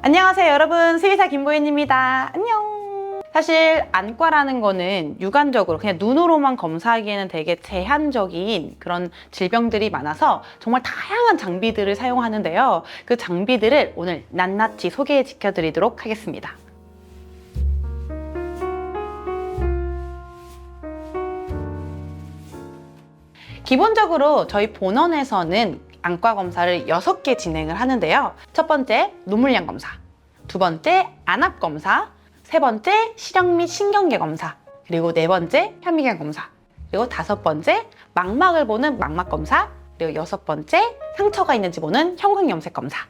안녕하세요 여러분, 수의사 김보인입니다. 안녕. 사실 안과라는 거는 육안적으로 그냥 눈으로만 검사하기에는 되게 제한적인 그런 질병들이 많아서 정말 다양한 장비들을 사용하는데요. 그 장비들을 오늘 낱낱이 소개해 지켜드리도록 하겠습니다. 기본적으로 저희 본원에서는 안과 검사를 6개 진행을 하는데요. 첫 번째, 눈물량 검사. 두 번째, 안압 검사. 세 번째, 시력 및 신경계 검사. 그리고 네 번째, 현미경 검사. 그리고 다섯 번째, 망막을 보는 망막 검사. 그리고 여섯 번째, 상처가 있는지 보는 형광염색 검사.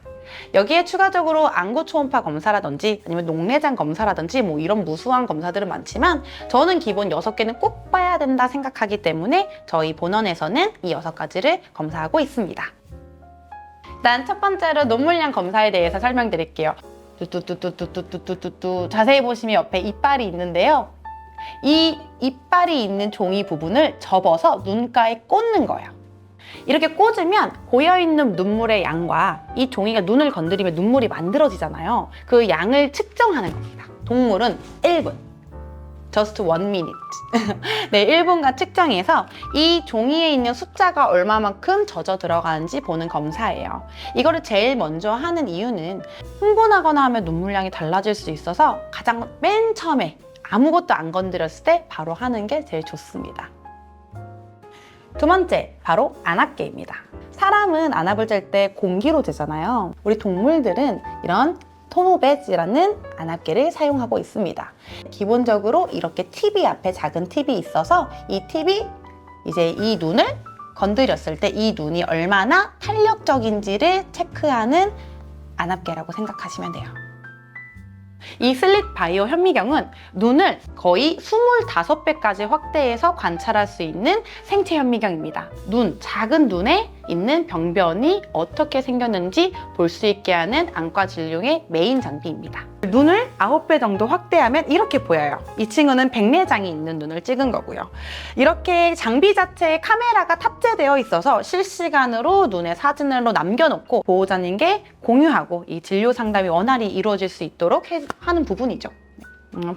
여기에 추가적으로 안구 초음파 검사라든지 아니면 녹내장 검사라든지 뭐 이런 무수한 검사들은 많지만 저는 기본 6개는 꼭 봐야 된다 생각하기 때문에 저희 본원에서는 이 6가지를 검사하고 있습니다. 일단 첫 번째로 눈물량 검사에 대해서 설명드릴게요. 뚜뚜뚜뚜뚜뚜뚜뚜뚜 자세히 보시면 옆에 이빨이 있는데요. 이 이빨이 있는 종이 부분을 접어서 눈가에 꽂는 거예요. 이렇게 꽂으면 고여있는 눈물의 양과 이 종이가 눈을 건드리면 눈물이 만들어지잖아요. 그 양을 측정하는 겁니다. 동물은 1분. just 1 minute. 네, 1분간 측정해서 이 종이에 있는 숫자가 얼마만큼 젖어 들어가는지 보는 검사예요. 이거를 제일 먼저 하는 이유는 흥분하거나 하면 눈물량이 달라질 수 있어서 가장 맨 처음에 아무것도 안 건드렸을 때 바로 하는 게 제일 좋습니다. 두 번째, 바로 안압계입니다. 사람은 안압을 잴 때 공기로 재잖아요. 우리 동물들은 이런 토노베지라는 안압계를 사용하고 있습니다. 기본적으로 이렇게 팁이 앞에 작은 팁이 있어서 이 팁이 이제 이 눈을 건드렸을 때 이 눈이 얼마나 탄력적인지를 체크하는 안압계라고 생각하시면 돼요. 이 슬릿 바이오 현미경은 눈을 거의 25배까지 확대해서 관찰할 수 있는 생체 현미경입니다. 작은 눈에 있는 병변이 어떻게 생겼는지 볼 수 있게 하는 안과 진료의 메인 장비입니다. 눈을 9배 정도 확대하면 이렇게 보여요. 이 친구는 백내장이 있는 눈을 찍은 거고요. 이렇게 장비 자체에 카메라가 탑재되어 있어서 실시간으로 눈의 사진으로 남겨놓고 보호자님께 공유하고 이 진료 상담이 원활히 이루어질 수 있도록 하는 부분이죠.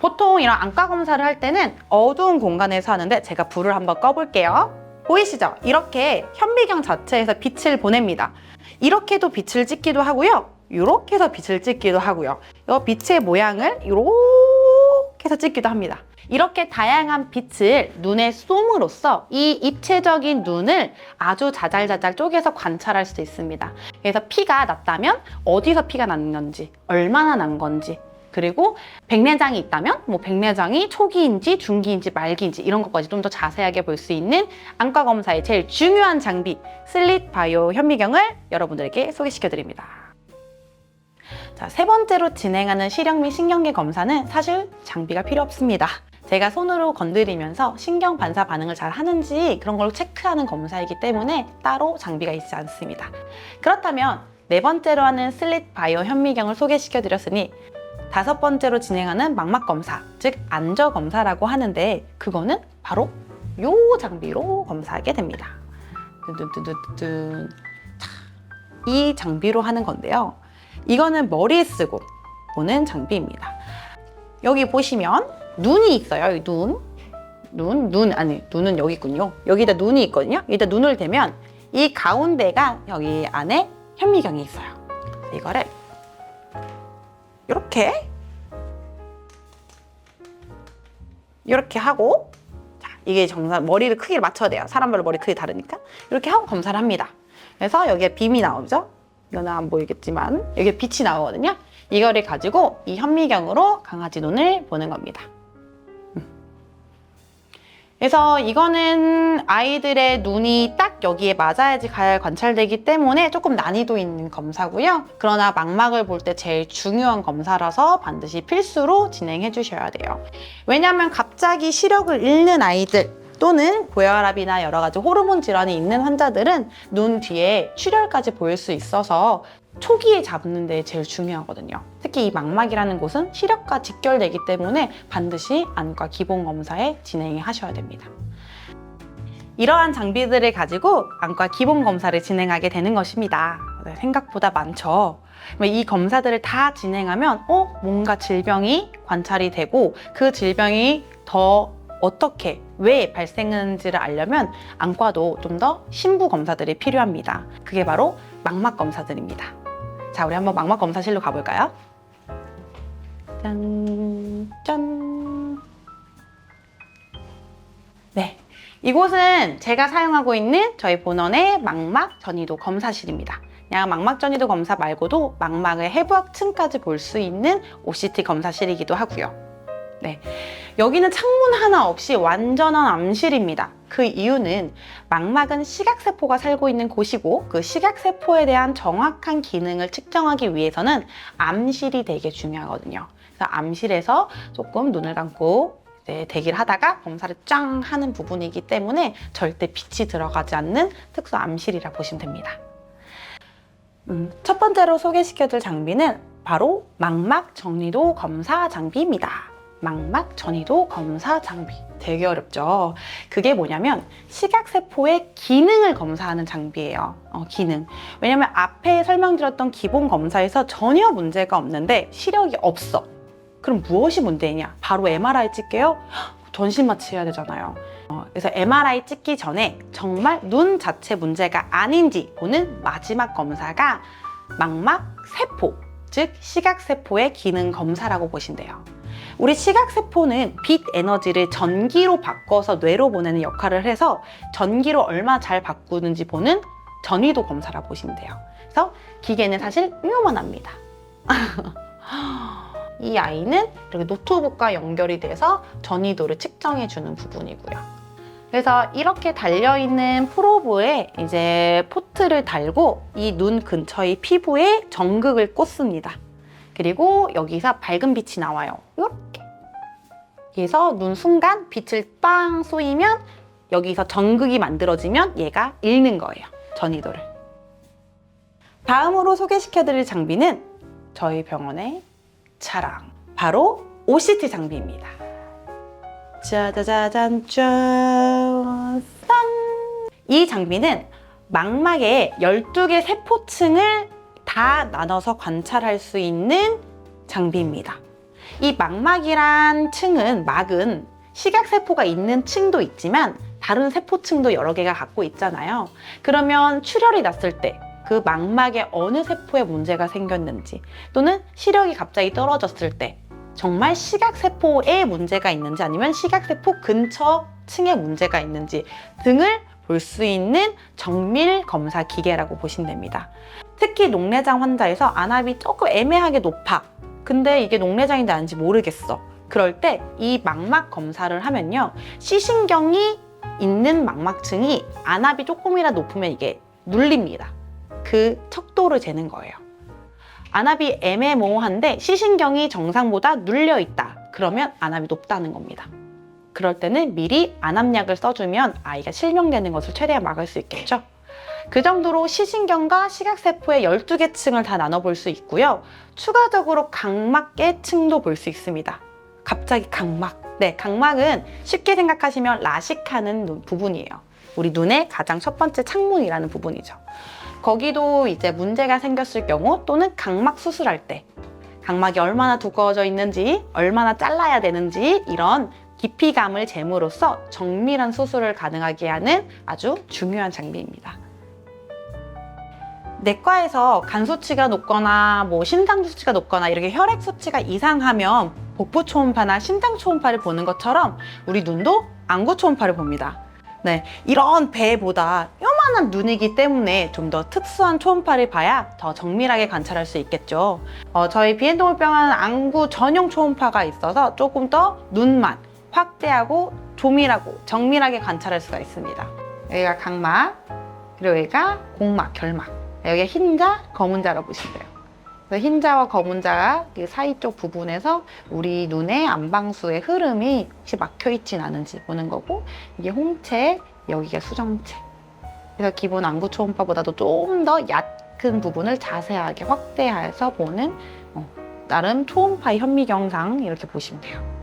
보통 이런 안과 검사를 할 때는 어두운 공간에서 하는데 제가 불을 한번 꺼볼게요. 보이시죠? 이렇게 현미경 자체에서 빛을 보냅니다. 이렇게도 빛을 찍기도 하고요. 이렇게 해서 빛을 찍기도 하고요. 이 빛의 모양을 이렇게 해서 찍기도 합니다. 이렇게 다양한 빛을 눈에 쏘므로써 이 입체적인 눈을 아주 자잘자잘 쪼개서 관찰할 수 있습니다. 그래서 피가 났다면 어디서 피가 났는지, 얼마나 난 건지, 그리고 백내장이 있다면 뭐 백내장이 초기인지 중기인지 말기인지 이런 것까지 좀 더 자세하게 볼 수 있는 안과 검사의 제일 중요한 장비 슬릿 바이오 현미경을 여러분들에게 소개시켜 드립니다. 자, 세 번째로 진행하는 시력 및 신경계 검사는 사실 장비가 필요 없습니다. 제가 손으로 건드리면서 신경 반사 반응을 잘 하는지 그런 걸 체크하는 검사이기 때문에 따로 장비가 있지 않습니다. 그렇다면 네 번째로 하는 슬릿 바이오 현미경을 소개시켜 드렸으니 다섯 번째로 진행하는 망막 검사, 즉 안저 검사라고 하는데 그거는 바로 요 장비로 검사하게 됩니다. 이 장비로 하는 건데요. 이거는 머리에 쓰고 보는 장비입니다. 여기 보시면 눈이 있어요. 눈은 여기 있군요. 여기다 눈이 있거든요. 여기다 눈을 대면 이 가운데가 여기 안에 현미경이 있어요. 이거를 이렇게 하고, 자, 이게 정상 머리를 크기를 맞춰야 돼요. 사람별로 머리 크기 다르니까 이렇게 하고 검사를 합니다. 그래서 여기에 빔이 나오죠. 이거는 안 보이겠지만 여기에 빛이 나오거든요. 이거를 가지고 이 현미경으로 강아지 눈을 보는 겁니다. 그래서 이거는 아이들의 눈이 딱 여기에 맞아야지 잘 관찰되기 때문에 조금 난이도 있는 검사고요. 그러나 망막을 볼 때 제일 중요한 검사라서 반드시 필수로 진행해 주셔야 돼요. 왜냐하면 갑자기 시력을 잃는 아이들 또는 고혈압이나 여러 가지 호르몬 질환이 있는 환자들은 눈 뒤에 출혈까지 보일 수 있어서 초기에 잡는 데 제일 중요하거든요. 특히 이 망막이라는 곳은 시력과 직결되기 때문에 반드시 안과 기본 검사에 진행하셔야 됩니다. 이러한 장비들을 가지고 안과 기본 검사를 진행하게 되는 것입니다. 생각보다 많죠. 이 검사들을 다 진행하면 뭔가 질병이 관찰이 되고 그 질병이 더 어떻게, 왜 발생하는지를 알려면 안과도 좀 더 신부 검사들이 필요합니다. 그게 바로 망막 검사들입니다. 자, 우리 한번 망막 검사실로 가볼까요? 짠, 짠. 네, 이곳은 제가 사용하고 있는 저희 본원의 망막 전이도 검사실입니다. 그냥 망막 전이도 검사 말고도 망막의 해부학층까지 볼 수 있는 OCT 검사실이기도 하고요. 네, 여기는 창문 하나 없이 완전한 암실입니다. 그 이유는 망막은 시각세포가 살고 있는 곳이고 그 시각세포에 대한 정확한 기능을 측정하기 위해서는 암실이 되게 중요하거든요. 그래서 암실에서 조금 눈을 감고 대기를 하다가 검사를 짱 하는 부분이기 때문에 절대 빛이 들어가지 않는 특수 암실이라 보시면 됩니다. 첫 번째로 소개시켜줄 장비는 바로 망막 전이도 검사 장비입니다. 망막 전이도 검사 장비. 되게 어렵죠? 그게 뭐냐면 시각세포의 기능을 검사하는 장비예요. 기능. 왜냐면 앞에 설명드렸던 기본 검사에서 전혀 문제가 없는데 시력이 없어. 그럼 무엇이 문제냐? 바로 MRI 찍게요? 전신 마취해야 되잖아요. 그래서 MRI 찍기 전에 정말 눈 자체 문제가 아닌지 보는 마지막 검사가 망막 세포, 즉 시각세포의 기능 검사라고 보신대요. 우리 시각세포는 빛 에너지를 전기로 바꿔서 뇌로 보내는 역할을 해서 전기로 얼마나 잘 바꾸는지 보는 전이도 검사라고 보시면 돼요. 그래서 기계는 사실 요만합니다. 이 아이는 이렇게 노트북과 연결이 돼서 전이도를 측정해주는 부분이고요. 그래서 이렇게 달려있는 프로브에 이제 포트를 달고 이 눈 근처의 피부에 전극을 꽂습니다. 그리고 여기서 밝은 빛이 나와요. 이렇게. 그래서 눈 순간 빛을 빵 쏘이면 여기서 전극이 만들어지면 얘가 읽는 거예요. 전이도를. 다음으로 소개시켜드릴 장비는 저희 병원의 자랑. 바로 OCT 장비입니다. 짜자자잔 짠! 이 장비는 망막의 12개 세포층을 다 나눠서 관찰할 수 있는 장비입니다. 이 망막이란 층은, 막은 시각세포가 있는 층도 있지만 다른 세포층도 여러 개가 갖고 있잖아요. 그러면 출혈이 났을 때 그 망막에 어느 세포에 문제가 생겼는지, 또는 시력이 갑자기 떨어졌을 때 정말 시각세포에 문제가 있는지 아니면 시각세포 근처 층에 문제가 있는지 등을 볼 수 있는 정밀 검사 기계라고 보시면 됩니다. 특히 녹내장 환자에서 안압이 조금 애매하게 높아. 근데 이게 녹내장인지 아닌지 모르겠어. 그럴 때 이 망막 검사를 하면요, 시신경이 있는 망막층이 안압이 조금이라도 높으면 이게 눌립니다. 그 척도를 재는 거예요. 안압이 애매모호한데 시신경이 정상보다 눌려 있다. 그러면 안압이 높다는 겁니다. 그럴 때는 미리 안압약을 써주면 아이가 실명되는 것을 최대한 막을 수 있겠죠. 그 정도로 시신경과 시각세포의 12개 층을 다 나눠볼 수 있고요. 추가적으로 각막계 층도 볼 수 있습니다. 갑자기 각막. 네, 각막은 쉽게 생각하시면 라식하는 부분이에요. 우리 눈의 가장 첫 번째 창문이라는 부분이죠. 거기도 이제 문제가 생겼을 경우, 또는 각막 수술할 때 각막이 얼마나 두꺼워져 있는지, 얼마나 잘라야 되는지 이런 깊이감을 잴으로써 정밀한 수술을 가능하게 하는 아주 중요한 장비입니다. 내과에서 간 수치가 높거나 심장 수치가 높거나 이렇게 혈액 수치가 이상하면 복부 초음파나 심장 초음파를 보는 것처럼 우리 눈도 안구 초음파를 봅니다. 네, 이런 배보다 요만한 눈이기 때문에 좀 더 특수한 초음파를 봐야 더 정밀하게 관찰할 수 있겠죠. 저희 비엔동울병원은 안구 전용 초음파가 있어서 조금 더 눈만 확대하고 조밀하고 정밀하게 관찰할 수가 있습니다. 여기가 각막, 그리고 여기가 공막, 결막. 여기가 흰자, 검은자라고 보시면 돼요. 그래서 흰자와 검은자 그 사이 쪽 부분에서 우리 눈의 안방수의 흐름이 혹시 막혀있진 않은지 보는 거고, 이게 홍채, 여기가 수정체. 그래서 기본 안구 초음파보다도 좀 더 얕은 부분을 자세하게 확대해서 보는 나름 초음파 현미경상 이렇게 보시면 돼요.